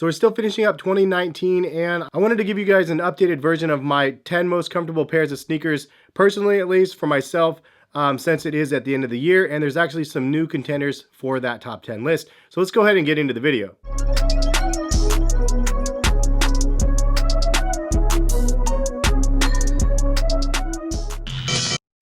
So we're still finishing up 2019, and I wanted to give you guys an updated version of my 10 most comfortable pairs of sneakers, personally at least for myself, since it is at the end of the year, and there's actually some new contenders for that top 10 list. So let's go ahead and get into the video.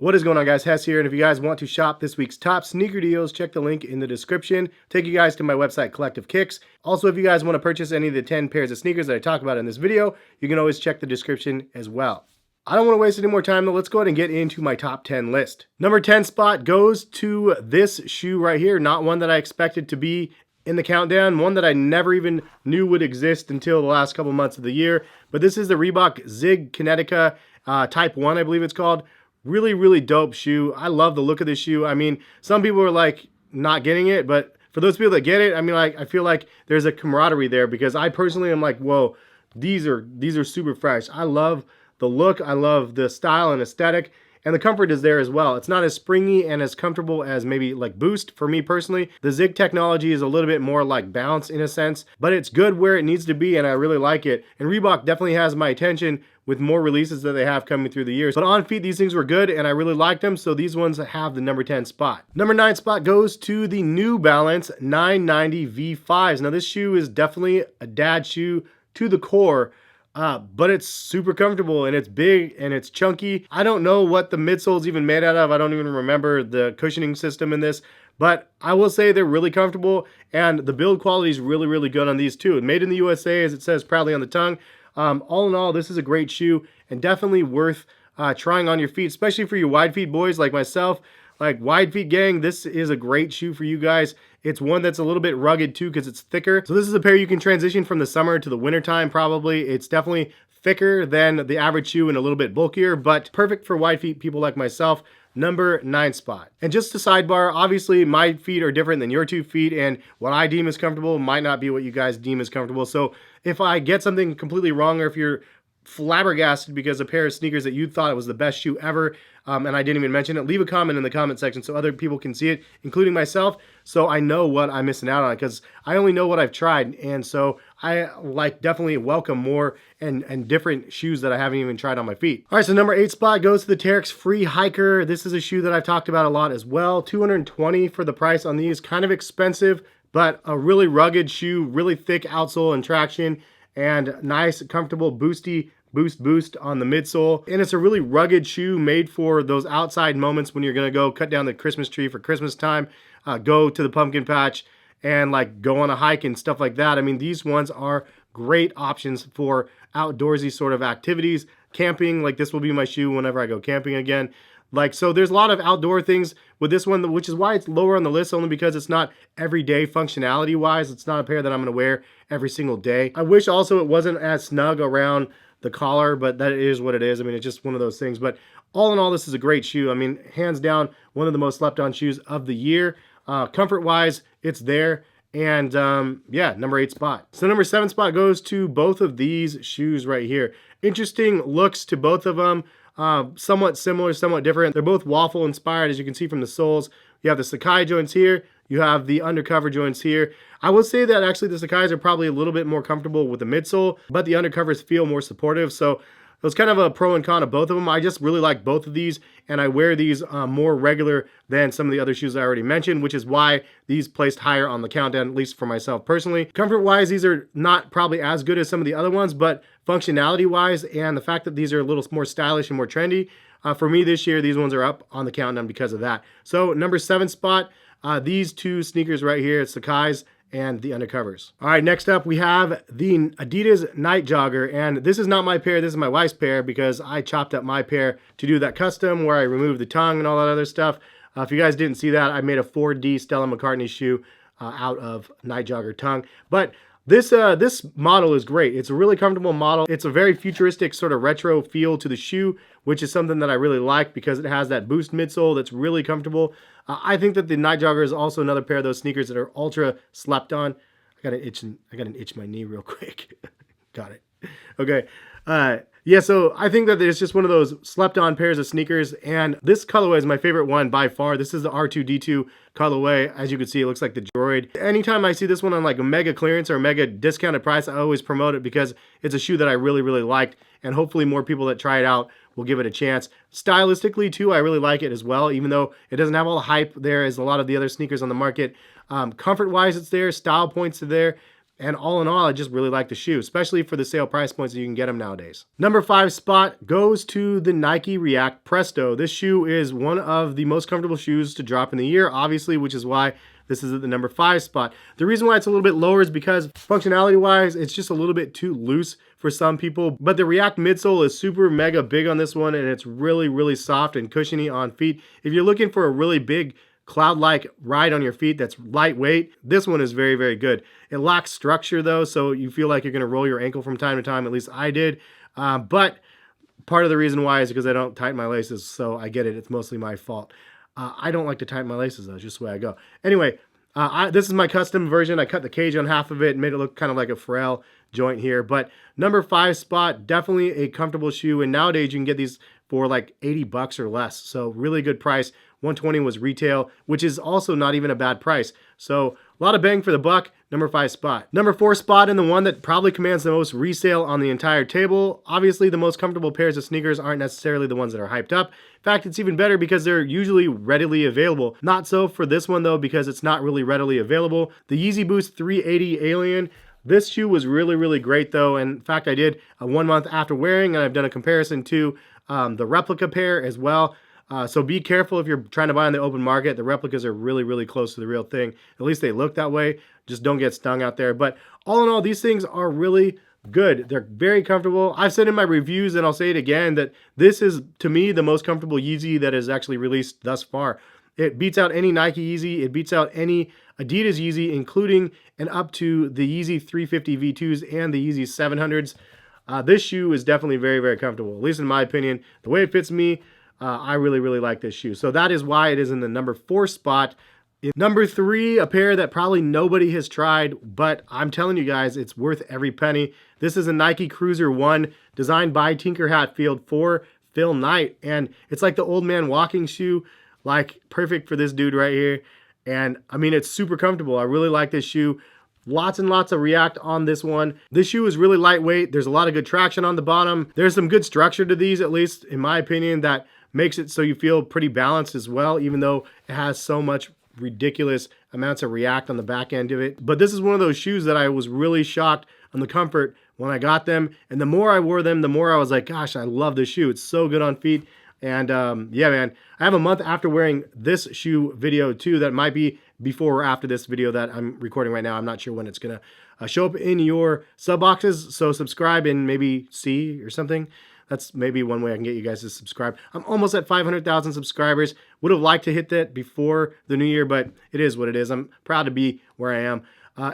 What is going on, guys? Hess here, and if you guys want to shop this week's top sneaker deals, check the link in the description. Take you guys to my website, Collective Kicks. Also, if you guys want to purchase any of the 10 pairs of sneakers that I talk about in this video, you can always check the description as well. I don't want to waste any more time though. Let's go ahead and get into my top 10 list. Number 10 spot goes to this shoe right here. Not one that I expected to be in the countdown, one that I never even knew would exist until the last couple months of the year. But this is the Reebok Zig Connecticut Type 1, I believe it's called. Really dope shoe. I love the look of this shoe. I mean, some people are like not getting it, but for those people that get it, I mean, like, I feel like there's a camaraderie there, because I personally am like, whoa, these are super fresh. I love the look. I love the style and aesthetic, and the comfort is there as well. It's not as springy and as comfortable as maybe like Boost for me personally. The Zig technology is a little bit more like bounce in a sense, but it's good where it needs to be, and I really like it. And Reebok definitely has my attention with more releases that they have coming through the years. But on feet, these things were good, and I really liked them, so these ones have the number 10 spot. Number 9 spot goes to the New Balance 990 V5s. Now, this shoe is definitely a dad shoe to the core, but it's super comfortable, and it's big, and it's chunky. I don't know what the midsole is even made out of. I don't even remember the cushioning system in this, but I will say they're really comfortable, and the build quality is really good on these too. Made in the USA, as it says proudly on the tongue. All in all, this is a great shoe, and definitely worth trying on your feet, especially for you wide feet boys like myself. Like, wide feet gang, this is a great shoe for you guys. It's one that's a little bit rugged too, because it's thicker. So this is a pair you can transition from the summer to the winter time probably. It's definitely thicker than the average shoe and a little bit bulkier, but perfect for wide feet people like myself. Number 9 spot. And just a sidebar, obviously my feet are different than your 2 feet, and what I deem as comfortable might not be what you guys deem as comfortable. So if I get something completely wrong, or if you're flabbergasted because a pair of sneakers that you thought it was the best shoe ever, and I didn't even mention it, leave a comment in the comment section so other people can see it, including myself, so I know what I'm missing out on, because I only know what I've tried, and so I definitely welcome more and different shoes that I haven't even tried on my feet. All right, so number 8 spot goes to the Tareq's Free Hiker. This is a shoe that I've talked about a lot as well. $220 for the price on these, kind of expensive, but a really rugged shoe, really thick outsole and traction, and nice, comfortable, boosty boost on the midsole. And it's a really rugged shoe made for those outside moments when you're gonna go cut down the Christmas tree for Christmas time, go to the pumpkin patch, and like go on a hike and stuff like that. I mean, these ones are great options for outdoorsy sort of activities. Camping, like this will be my shoe whenever I go camping again. Like, so there's a lot of outdoor things with this one, which is why it's lower on the list, only because it's not everyday functionality wise. It's not a pair that I'm gonna wear every single day. I wish also it wasn't as snug around the collar, but that is what it is. I mean, it's just one of those things. But all in all, this is a great shoe. I mean, hands down, one of the most slept on shoes of the year. Comfort wise, it's there. And yeah, number 8 spot. So number 7 spot goes to both of these shoes right here. Interesting looks to both of them. Somewhat similar, somewhat different. They're both waffle inspired, as you can see from the soles. You have the Sakai joints here. You have the undercover joints here. I would say that actually the Sakais are probably a little bit more comfortable with the midsole, but the undercovers feel more supportive. So it was kind of a pro and con of both of them. I just really like both of these, and I wear these more regular than some of the other shoes I already mentioned, which is why these placed higher on the countdown, at least for myself personally. Comfort-wise, these are not probably as good as some of the other ones, but functionality-wise, and the fact that these are a little more stylish and more trendy, for me this year, these ones are up on the countdown because of that. So number 7 spot, these 2 sneakers right here, it's Sakai's and the undercovers. All right, next up we have the Adidas Night Jogger, and this is not my pair, this is my wife's pair, because I chopped up my pair to do that custom where I removed the tongue and all that other stuff. If you guys didn't see that, I made a 4D Stella McCartney shoe out of Night Jogger tongue. But this model is great. It's a really comfortable model. It's a very futuristic sort of retro feel to the shoe, which is something that I really like because it has that boost midsole that's really comfortable. I think that the Night Jogger is also another pair of those sneakers that are ultra slept on. I gotta itch my knee real quick. Got it. Okay. Yeah, so I think that it's just one of those slept-on pairs of sneakers, and this colorway is my favorite one by far. This is the R2D2 colorway. As you can see, it looks like the Droid. Anytime I see this one on like a mega clearance or a mega discounted price, I always promote it because it's a shoe that I really, really liked, and hopefully more people that try it out will give it a chance. Stylistically, too, I really like it as well, even though it doesn't have all the hype there as a lot of the other sneakers on the market. Comfort-wise, it's there. Style points are there. And all in all, I just really like the shoe, especially for the sale price points that you can get them nowadays. Number 5 spot goes to the Nike React Presto. This shoe is one of the most comfortable shoes to drop in the year, obviously, which is why this is at the number 5 spot. The reason why it's a little bit lower is because functionality-wise, it's just a little bit too loose for some people. But the React midsole is super mega big on this one, and it's really, really soft and cushiony on feet. If you're looking for a really big cloud-like ride on your feet that's lightweight, this one is very, very good. It lacks structure though, so you feel like you're going to roll your ankle from time to time. At least I did. But part of the reason why is because I don't tighten my laces, so I get it. It's mostly my fault. I don't like to tighten my laces though. It's just the way I go. Anyway, this is my custom version. I cut the cage on half of it and made it look kind of like a Pharrell joint here. But number 5 spot, definitely a comfortable shoe. And nowadays you can get these for like $80 or less. So really good price. $120 was retail, which is also not even a bad price. So a lot of bang for the buck. Number 5 spot. Number 4 spot, and the one that probably commands the most resale on the entire table. Obviously, the most comfortable pairs of sneakers aren't necessarily the ones that are hyped up. In fact, it's even better because they're usually readily available. Not so for this one though, because it's not really readily available. The Yeezy Boost 380 Alien. This shoe was really, really great though. And in fact, I did a 1 month after wearing, and I've done a comparison to the replica pair as well. So be careful if you're trying to buy on the open market. The replicas are really, really close to the real thing. At least they look that way. Just don't get stung out there. But all in all, these things are really good. They're very comfortable. I've said in my reviews, and I'll say it again, that this is, to me, the most comfortable Yeezy that is actually released thus far. It beats out any Nike Yeezy. It beats out any Adidas Yeezy, including and up to the Yeezy 350 V2s and the Yeezy 700s. This shoe is definitely very, very comfortable, at least in my opinion. The way it fits me, I really, really like this shoe. So that is why it is in the number 4 spot. In number 3, a pair that probably nobody has tried, but I'm telling you guys, it's worth every penny. This is a Nike Cruiser 1 designed by Tinker Hatfield for Phil Knight. And it's like the old man walking shoe, like perfect for this dude right here. And I mean, it's super comfortable. I really like this shoe. Lots and lots of React on this one. This shoe is really lightweight. There's a lot of good traction on the bottom. There's some good structure to these, at least in my opinion, that makes it so you feel pretty balanced as well, even though it has so much ridiculous amounts of React on the back end of it. But this is one of those shoes that I was really shocked on the comfort when I got them. And the more I wore them, the more I was like, gosh, I love this shoe. It's so good on feet. And yeah, man, I have a month after wearing this shoe video too. That might be before or after this video that I'm recording right now. I'm not sure when it's going to show up in your sub boxes. So subscribe and maybe see or something. That's maybe one way I can get you guys to subscribe. I'm almost at 500,000 subscribers. Would have liked to hit that before the new year, but it is what it is. I'm proud to be where I am.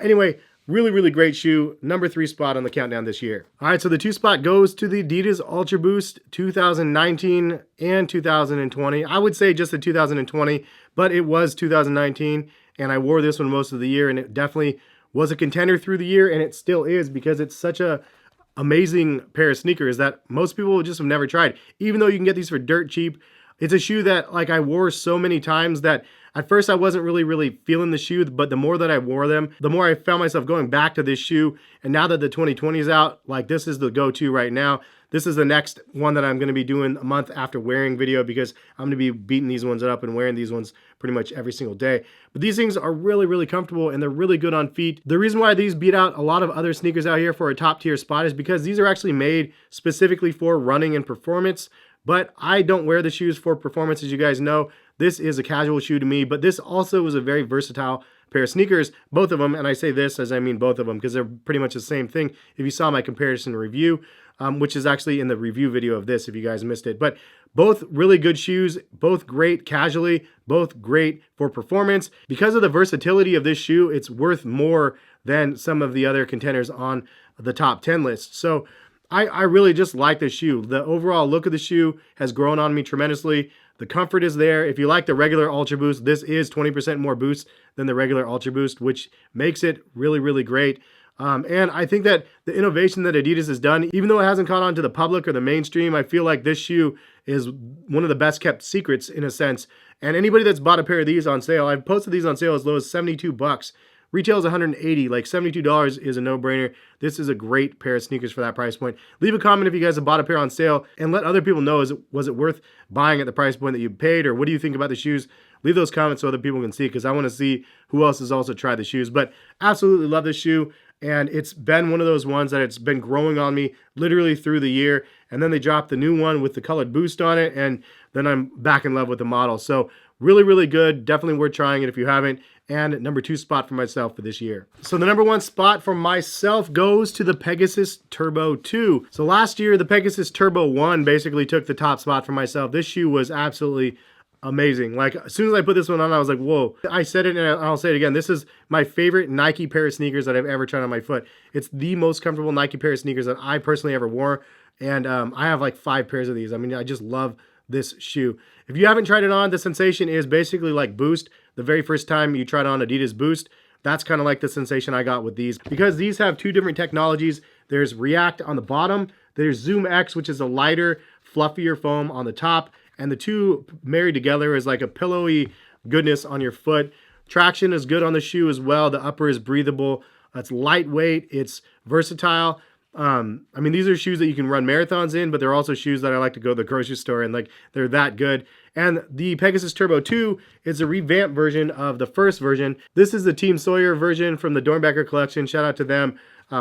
Anyway, really, really great shoe. Number 3 spot on the countdown this year. All right, so the 2 spot goes to the Adidas Ultra Boost 2019 and 2020. I would say just the 2020, but it was 2019, and I wore this one most of the year, and it definitely was a contender through the year, and it still is because it's such a amazing pair of sneakers that most people just have never tried. Even though you can get these for dirt cheap, it's a shoe that like I wore so many times that at first I wasn't really feeling the shoe, but the more that I wore them, the more I found myself going back to this shoe. And now that the 2020 is out, like this is the go-to right now. This is the next one that I'm going to be doing a month after wearing video because I'm going to be beating these ones up and wearing these ones pretty much every single day. But these things are really, really comfortable and they're really good on feet. The reason why these beat out a lot of other sneakers out here for a top tier spot is because these are actually made specifically for running and performance. But I don't wear the shoes for performance, as you guys know. This is a casual shoe to me, but this also is a very versatile pair of sneakers, both of them. And I say this as I mean both of them because they're pretty much the same thing. If you saw my comparison review, which is actually in the review video of this, if you guys missed it. But both really good shoes, both great casually, both great for performance. Because of the versatility of this shoe, it's worth more than some of the other contenders on the top 10 list. So I really just like the shoe. The overall look of the shoe has grown on me tremendously. The comfort is there. If you like the regular Ultra Boost, this is 20% more boost than the regular Ultra Boost, which makes it really, really great. And I think that the innovation that Adidas has done, even though it hasn't caught on to the public or the mainstream, I feel like this shoe is one of the best kept secrets in a sense. And anybody that's bought a pair of these on sale, I've posted these on sale as low as 72 bucks. Retail is 180, like $72 is a no-brainer. This is a great pair of sneakers for that price point. Leave a comment if you guys have bought a pair on sale and let other people know, was it worth buying at the price point that you paid, or what do you think about the shoes? Leave those comments so other people can see, because I want to see who else has also tried the shoes. But absolutely love this shoe, and it's been one of those ones that it's been growing on me literally through the year. And then they dropped the new one with the colored boost on it, and then I'm back in love with the model. So really, really good. Definitely worth trying it if you haven't. And number 2 spot for myself for this year. So the number 1 spot for myself goes to the Pegasus Turbo 2. So last year, the Pegasus Turbo 1 basically took the top spot for myself. This shoe was absolutely amazing. Like, as soon as I put this one on, I was like, whoa. I said it and I'll say it again. This is my favorite Nike pair of sneakers that I've ever tried on my foot. It's the most comfortable Nike pair of sneakers that I personally ever wore. And I have like 5 pairs of these. I mean, I just love this shoe. If you haven't tried it on, the sensation is basically like Boost. The very first time you tried on Adidas Boost, that's kind of like the sensation I got with these, because these have 2 different technologies. There's React on the bottom, there's Zoom X, which is a lighter, fluffier foam on the top, and the 2 married together is like a pillowy goodness on your foot. Traction is good on the shoe as well. The upper is breathable. It's lightweight. It's versatile. I mean, these are shoes that you can run marathons in, but they're also shoes that I like to go to the grocery store and like, they're that good. And the Pegasus Turbo 2 is a revamped version of the first version. This is the Team Sawyer version from the Dornbecker collection. Shout out to them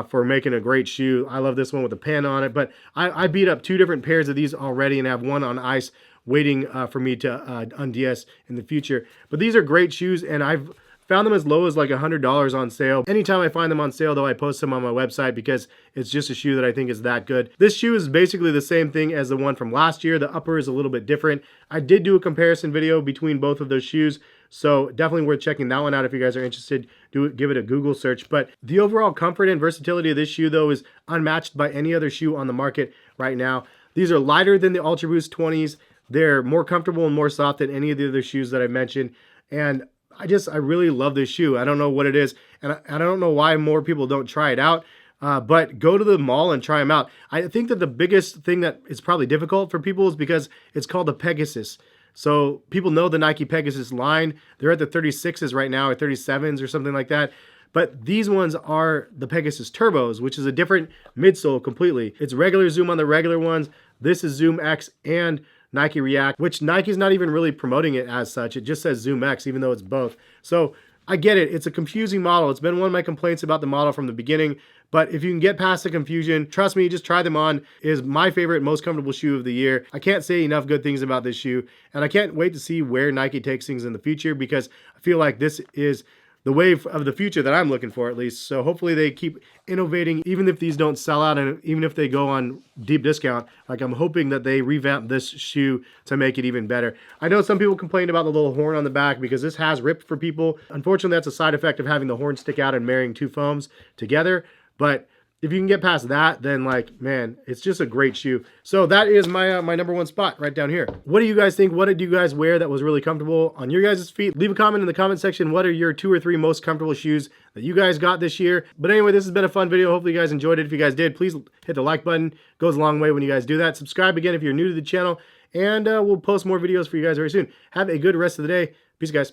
for making a great shoe. I love this one with a pen on it, but I beat up 2 different pairs of these already and have one on ice waiting for me to unds in the future. But these are great shoes, and I've found them as low as like $100 on sale. Anytime I find them on sale, though, I post them on my website because it's just a shoe that I think is that good. This shoe is basically the same thing as the one from last year. The upper is a little bit different. I did do a comparison video between both of those shoes, so definitely worth checking that one out if you guys are interested. Give it a Google search. But the overall comfort and versatility of this shoe, though, is unmatched by any other shoe on the market right now. These are lighter than the Ultra Boost 20s. They're more comfortable and more soft than any of the other shoes that I've mentioned. And I really love this shoe. I don't know what it is, and I don't know why more people don't try it out, but go to the mall and try them out. I think that the biggest thing that is probably difficult for people is because it's called the Pegasus. So people know the Nike Pegasus line. They're at the 36s right now, or 37s or something like that. But these ones are the Pegasus Turbos, which is a different midsole completely. It's regular Zoom on the regular ones. This is Zoom X and Nike React, which Nike's not even really promoting it as such. It just says Zoom X, even though it's both. So I get it. It's a confusing model. It's been one of my complaints about the model from the beginning. But if you can get past the confusion, trust me, just try them on. It is my favorite, most comfortable shoe of the year. I can't say enough good things about this shoe. And I can't wait to see where Nike takes things in the future, because I feel like this is the wave of the future that I'm looking for, at least. So hopefully they keep innovating, even if these don't sell out and even if they go on deep discount. Like, I'm hoping that they revamp this shoe to make it even better. I know some people complained about the little horn on the back because this has ripped for people. Unfortunately, that's a side effect of having the horn stick out and marrying 2 foams together. But if you can get past that, then like, man, it's just a great shoe. So that is my my number 1 spot right down here. What do you guys think? What did you guys wear that was really comfortable on your guys' feet? Leave a comment in the comment section. What are your 2 or 3 most comfortable shoes that you guys got this year? But anyway, this has been a fun video. Hopefully you guys enjoyed it. If you guys did, please hit the like button. It goes a long way when you guys do that. Subscribe again if you're new to the channel, and we'll post more videos for you guys very soon. Have a good rest of the day. Peace, guys.